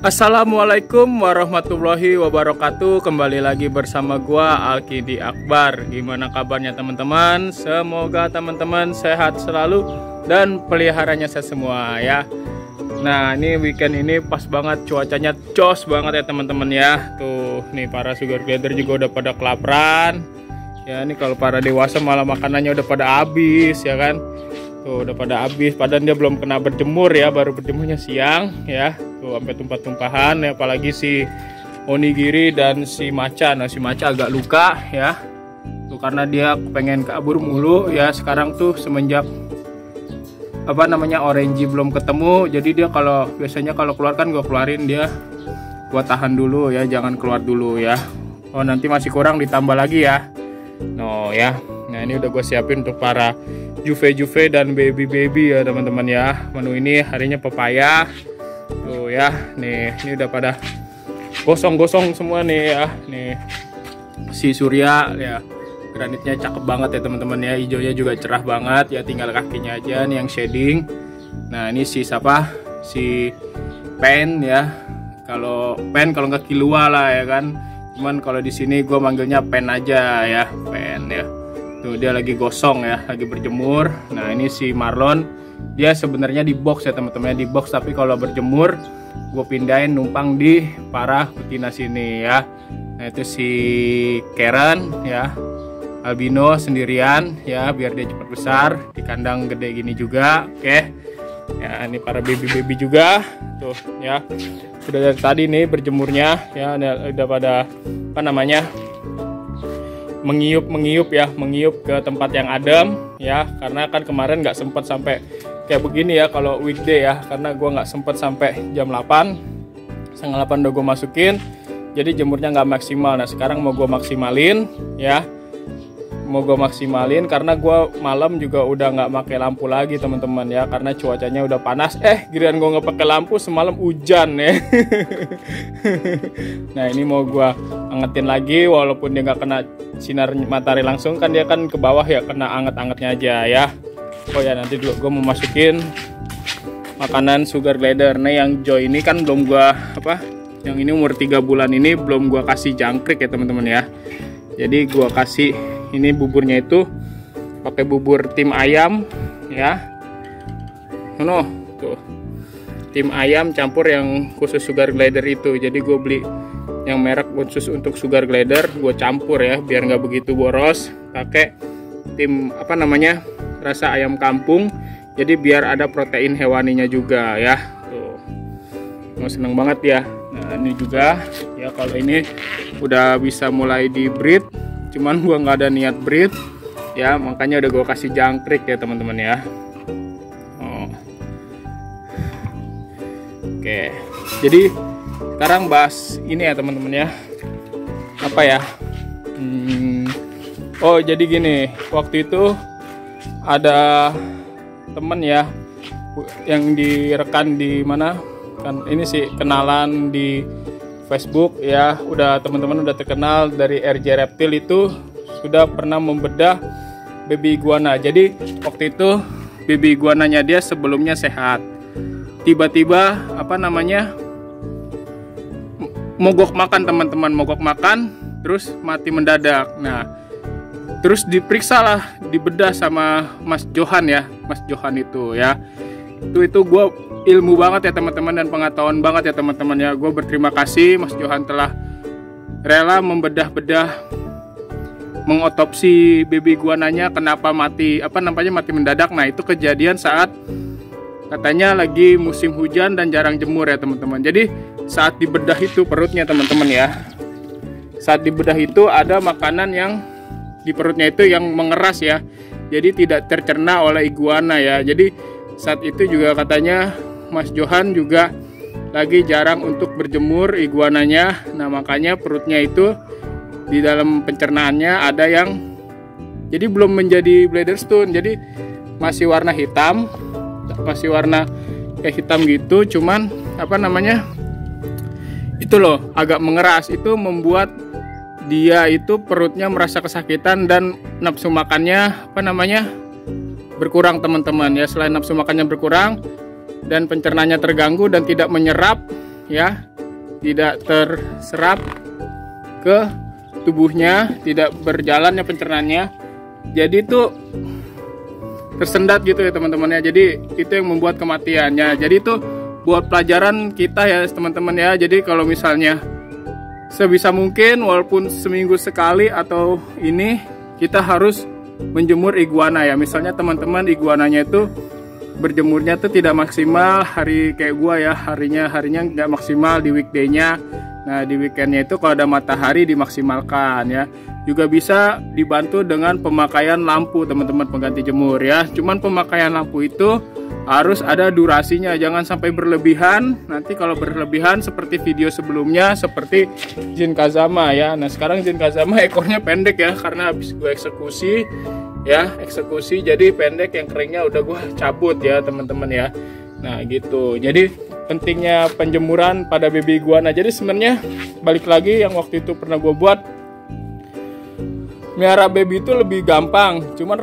Assalamualaikum warahmatullahi wabarakatuh. Kembali lagi bersama gua Alkidi Akbar. Gimana kabarnya teman-teman? Semoga teman-teman sehat selalu dan peliharanya saya semua ya. Nah, ini weekend ini pas banget, cuacanya jos banget ya teman-teman ya. Tuh, nih para sugar glider juga udah pada kelaparan. Ya, ini kalau para dewasa malah makanannya udah pada habis ya kan. Tuh, udah pada habis, padahal dia belum kena berjemur ya, baru berjemurnya siang ya. Tuh, sampai tumpah-tumpahan ya, apalagi si onigiri dan si maca. Nah, si maca agak luka ya. Tuh, karena dia pengen kabur mulu ya. Sekarang tuh semenjak orange belum ketemu, jadi dia biasanya kalau keluar kan gue keluarin, dia gua tahan dulu ya, jangan keluar dulu ya. Oh, nanti masih kurang ditambah lagi ya. No ya. Nah, ini udah gue siapin untuk para juve dan baby ya teman-teman ya. Menu ini harinya pepaya. Tuh ya, nih ini udah pada gosong-gosong semua nih ya. Nih si Surya ya, granitnya cakep banget ya teman-teman ya. Hijaunya juga cerah banget ya, tinggal kakinya aja nih yang shading. Nah, ini si si Pen ya. Kalau nggak Kilua lah ya kan. Cuman kalau di sini gue manggilnya Pen aja ya, Pen ya. Tuh, dia lagi gosong ya, lagi berjemur. Nah, ini si Marlon, dia sebenarnya di box ya teman-teman, di box, tapi kalau berjemur gue pindahin numpang di para betina sini ya. Nah, itu si Karen ya, albino sendirian ya, biar dia cepat besar di kandang gede gini juga. Oke ya, ini para baby juga tuh ya, sudah dari tadi nih berjemurnya ya, udah pada mengiup ke tempat yang adem ya, karena kan kemarin nggak sempat sampai kayak begini ya kalau weekday ya, karena gue nggak sempat sampai jam 8, setengah 8 udah gue masukin, jadi jemurnya nggak maksimal. Nah, sekarang mau gue maksimalin ya, karena gue malam juga udah nggak pakai lampu lagi teman-teman ya, karena cuacanya udah panas. Giliran gue nggak pakai lampu semalam hujan ya. Nah, ini mau gue angetin lagi, walaupun dia nggak kena sinar matahari langsung, kan dia kan ke bawah ya, kena anget-angetnya aja ya. Oh ya, nanti juga gue mau masukin makanan sugar glider. Nah, yang Joy ini kan belum gue yang ini umur 3 bulan ini belum gue kasih jangkrik ya teman-teman ya. Jadi gue kasih ini buburnya itu pakai bubur tim ayam ya. Tuh, tim ayam campur yang khusus sugar glider itu. Jadi gue beli yang merek khusus untuk sugar glider, gue campur ya biar nggak begitu boros. Pakai tim rasa ayam kampung, jadi biar ada protein hewaninya juga ya. Tuh, mau seneng banget ya. Nah, ini juga ya, kalau ini udah bisa mulai di breed, cuman gua nggak ada niat breed ya, makanya udah gue kasih jangkrik ya teman-teman ya. Oke, jadi sekarang bahas ini ya teman-teman ya, jadi gini, waktu itu ada temen ya yang direkan di mana kan, ini sih kenalan di Facebook ya, udah teman-teman udah terkenal dari RJ Reptil, itu sudah pernah membedah baby iguana. Jadi waktu itu baby iguananya dia sebelumnya sehat, tiba-tiba mogok makan teman-teman, mogok makan terus mati mendadak. Nah, terus diperiksa lah, dibedah sama Mas Johan ya, Mas Johan itu ya. Itu gue ilmu banget ya teman-teman, dan pengetahuan banget ya teman-teman ya. Gue berterima kasih Mas Johan telah rela membedah-bedah, mengotopsi baby iguananya kenapa mati mati mendadak. Nah, itu kejadian saat katanya lagi musim hujan dan jarang jemur ya teman-teman. Jadi saat dibedah itu perutnya teman-teman ya, saat dibedah itu ada makanan yang di perutnya itu yang mengeras ya, jadi tidak tercerna oleh iguana ya. Jadi saat itu juga katanya Mas Johan juga lagi jarang untuk berjemur iguananya. Nah, makanya perutnya itu di dalam pencernaannya ada yang jadi belum menjadi Bladderstone, jadi masih warna hitam, masih warna kayak hitam gitu, cuman itu loh agak mengeras. Itu membuat dia itu perutnya merasa kesakitan dan nafsu makannya berkurang teman-teman ya. Selain nafsu makannya berkurang dan pencernaannya terganggu dan tidak menyerap ya, tidak terserap ke tubuhnya, tidak berjalannya pencernaannya. Jadi itu tersendat gitu ya teman-teman ya. Jadi itu yang membuat kematiannya. Jadi itu buat pelajaran kita ya teman-teman ya. Jadi kalau misalnya sebisa mungkin walaupun seminggu sekali atau ini kita harus menjemur iguana ya. Misalnya teman-teman iguananya itu berjemurnya tuh tidak maksimal hari kayak gua ya, harinya nggak maksimal di weekday-nya. Nah di weekendnya itu kalau ada matahari dimaksimalkan ya. Juga bisa dibantu dengan pemakaian lampu teman-teman pengganti jemur ya. Cuman pemakaian lampu itu harus ada durasinya, jangan sampai berlebihan. Nanti kalau berlebihan seperti video sebelumnya seperti Jin Kazama ya. Nah sekarang Jin Kazama ekornya pendek ya, karena habis gue eksekusi ya, jadi pendek, yang keringnya udah gue cabut ya teman-teman ya. Nah gitu, jadi pentingnya penjemuran pada baby iguana. Jadi sebenarnya balik lagi yang waktu itu pernah gue buat, melihara baby itu lebih gampang, cuman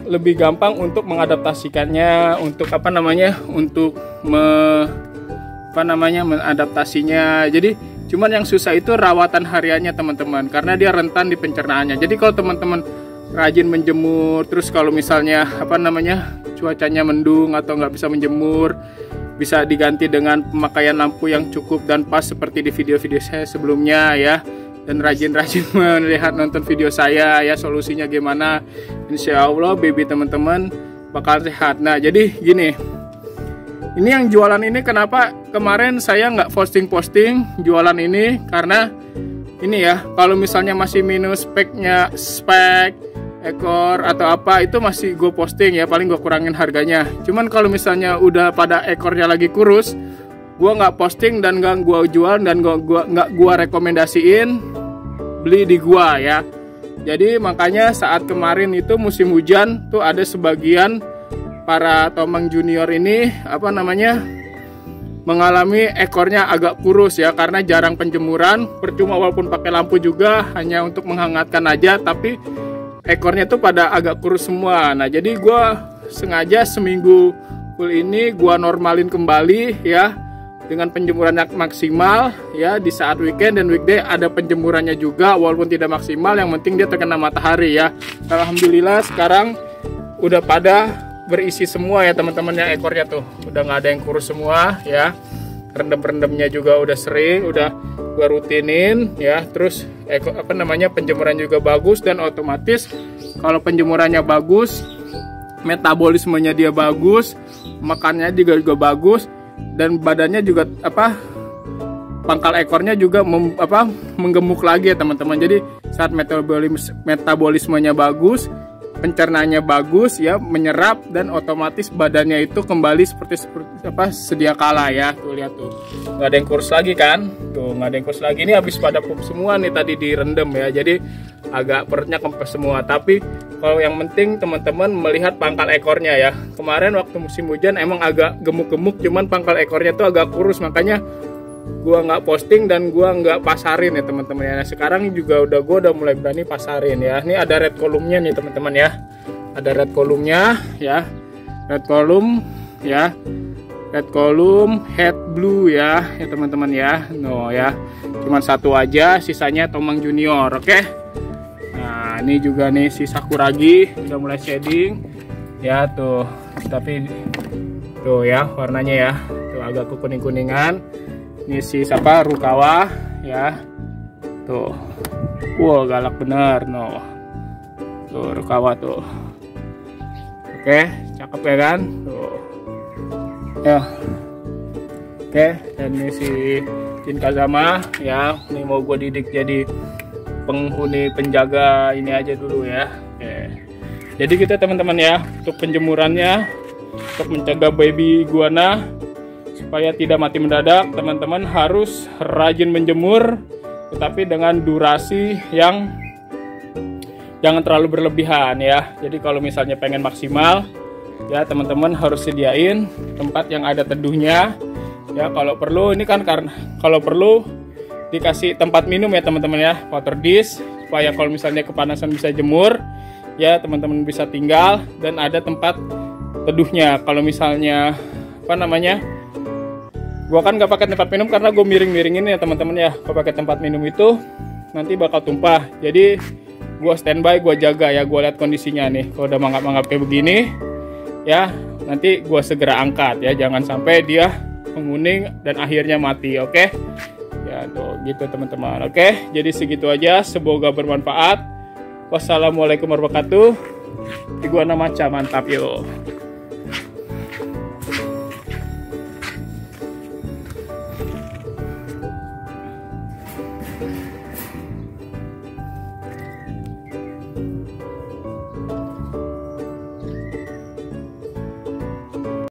lebih gampang untuk mengadaptasikannya, untuk mengadaptasinya. Jadi cuman yang susah itu rawatan hariannya teman-teman, karena dia rentan di pencernaannya. Jadi kalau teman-teman rajin menjemur, terus kalau misalnya cuacanya mendung atau nggak bisa menjemur, bisa diganti dengan pemakaian lampu yang cukup dan pas seperti di video-video saya sebelumnya ya. Dan rajin-rajin melihat nonton video saya ya, solusinya gimana. Insya Allah baby teman-teman bakal sehat. Nah jadi gini, ini yang jualan ini kenapa kemarin saya nggak posting jualan ini, karena ini ya, kalau misalnya masih minus spek ekor atau apa itu masih gue posting ya, paling gue kurangin harganya. Cuman kalau misalnya udah pada ekornya lagi kurus, gue nggak posting dan nggak gue jual dan nggak gue rekomendasiin beli di gua ya. Jadi makanya saat kemarin itu musim hujan tuh ada sebagian para tomang junior ini mengalami ekornya agak kurus ya, karena jarang penjemuran. Percuma walaupun pakai lampu juga hanya untuk menghangatkan aja, tapi ekornya tuh pada agak kurus semua. Nah jadi gua sengaja seminggu full ini gua normalin kembali ya, dengan penjemuran yang maksimal ya. Di saat weekend dan weekday ada penjemurannya juga walaupun tidak maksimal, yang penting dia terkena matahari ya. Alhamdulillah sekarang udah pada berisi semua ya teman-teman ya, ekornya tuh udah nggak ada yang kurus semua ya. Rendam-rendamnya juga udah sering, udah gua rutinin ya. Terus penjemuran juga bagus, dan otomatis kalau penjemurannya bagus, metabolismenya dia bagus, makannya juga bagus, dan badannya juga pangkal ekornya juga menggemuk lagi ya teman-teman. Jadi saat metabolismenya bagus, pencernaannya bagus ya, menyerap, dan otomatis badannya itu kembali seperti sedia kala ya. Tuh lihat tuh, nggak ada yang kurus lagi kan, tuh nggak ada yang kurus lagi. Ini habis pada pup semua nih, tadi direndam ya, jadi agak perutnya kempes semua. Tapi kalau yang penting teman-teman melihat pangkal ekornya ya. Kemarin waktu musim hujan emang agak gemuk-gemuk, cuman pangkal ekornya tuh agak kurus, makanya gua nggak posting dan gua nggak pasarin ya teman-teman ya. Nah, sekarang juga gua udah mulai berani pasarin ya. Ini ada red column-nya nih teman-teman ya. Ada red column-nya ya. Red column ya. Red column head blue ya teman-teman ya. No ya. Cuman satu aja, sisanya tomang junior, oke? Nah, ini juga nih si sakuragi udah mulai shading ya tuh. Tapi tuh ya warnanya ya. Tuh agak kuning-kuningan. Ini si Rukawa ya. Tuh. Wow, galak bener no. Tuh Rukawa tuh. Oke, cakep ya kan? Tuh. Ya. Oke, dan ini si Jin Kazama ya. Ini mau gue didik jadi penghuni penjaga ini aja dulu ya. Oke. Jadi kita teman-teman ya, untuk penjemurannya, untuk mencegah baby iguana supaya tidak mati mendadak, teman-teman harus rajin menjemur, tetapi dengan durasi yang jangan terlalu berlebihan ya. Jadi kalau misalnya pengen maksimal ya, teman-teman harus sediain tempat yang ada teduhnya ya. Kalau perlu ini kan, karena kalau perlu dikasih tempat minum ya teman-teman ya, water dish, supaya kalau misalnya kepanasan bisa jemur ya, teman-teman bisa tinggal dan ada tempat teduhnya. Kalau misalnya Gua kan gak pakai tempat minum karena gue miring-miringin ya teman-teman ya. Kalau pakai tempat minum itu nanti bakal tumpah. Jadi gue standby, gue jaga ya, gue lihat kondisinya nih. Kalau udah manggap-manggap kayak begini ya, nanti gue segera angkat ya, jangan sampai dia menguning dan akhirnya mati. Oke ya, tuh gitu teman-teman. Oke, jadi segitu aja, semoga bermanfaat. Wassalamualaikum warahmatullahi wabarakatuh. Iguana Maca, mantap yuk.